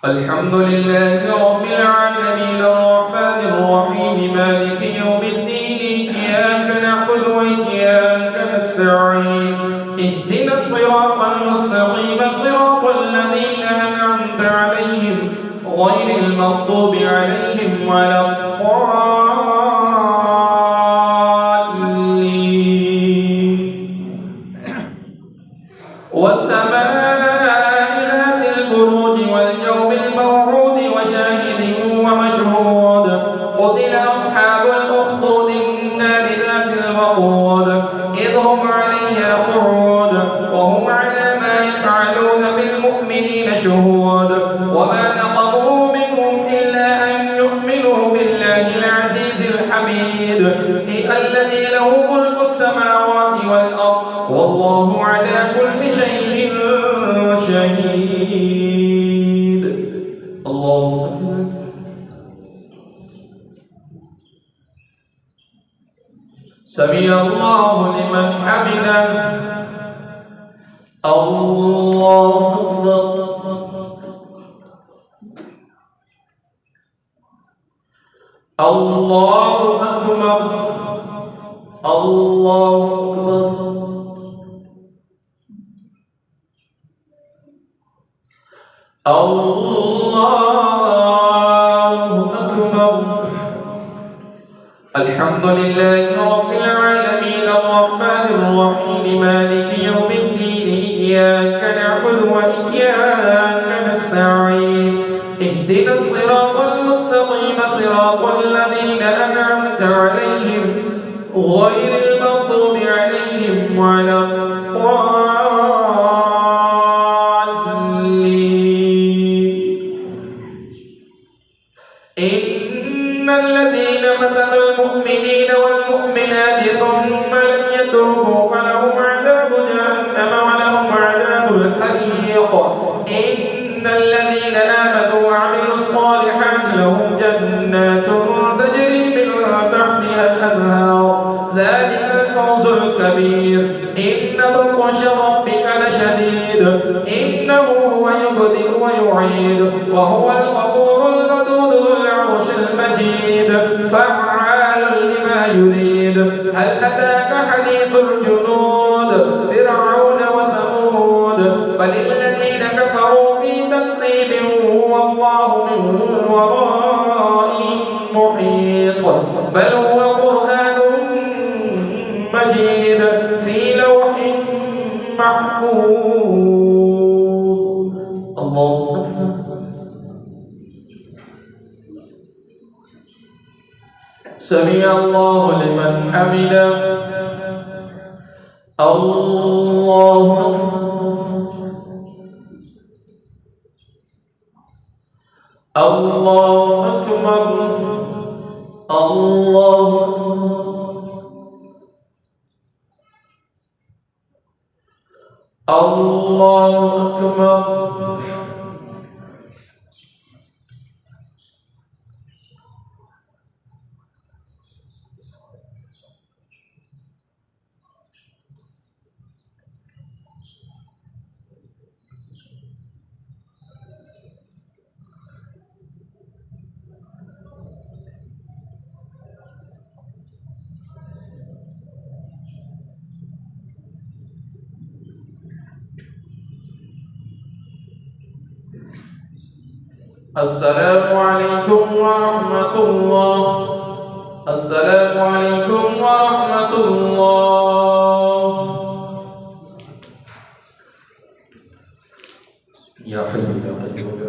الحمد لله رب العالمين الرحمن الرحيم مالك يوم الدين إياك نعبد وإياك نستعين اهدنا الصراط المستقيم صراط الذين أنعمت عليهم غير المغضوب عليهم ولا الضالين والسماء ذات البروج واليوم الموعود وشاهد ومشهود قتل أصحاب الأخدود النار ذات الوقود إذ هم عليها قعود وهم على ما يفعلون بالمؤمنين شهود وما نقموا منهم إلا أن يؤمنوا بالله العزيز الحميد الذي له ملك السماوات والأرض والله على كل شيء شهيد. الله أكبر. سمع الله لمن حمده. الله أكبر. الله أكبر. الله أكبر. الله أكبر. الحمد لله رب العالمين الرحمن الرحيم مالك يوم الدين إياك نعبد وإياك نستعين اهدنا الصراط المستقيم صراط الذين أنعمت عليهم غير المغضوب عليهم ولا الضالين. إن الذين فتنوا المؤمنين والمؤمنات ثم لم يتوبوا فلهم عذاب جهنم ولهم عذاب الحريق. إن الذين آمنوا وعملوا الصالحات لهم جنات تجري من تحتها الأنهار ذلك الفوز الكبير. إن بطش ربك لشديد إنه هو يبدئ ويعيد وهو الغفور الودود ذو العرش المجيد فعال لما يريد. هل أتاك حديث الجنود فرعون وثمود بل الذين كفروا في تكذيب والله من ورائهم محيط بل هو قرآن مجيد في لوح محفوظ. الله أكبر. سمع الله لمن حمده. الله أكبر. الله أكبر. الله الله أكبر. السلام عليكم ورحمة الله. السلام عليكم ورحمة الله. يا حي يا قيوم.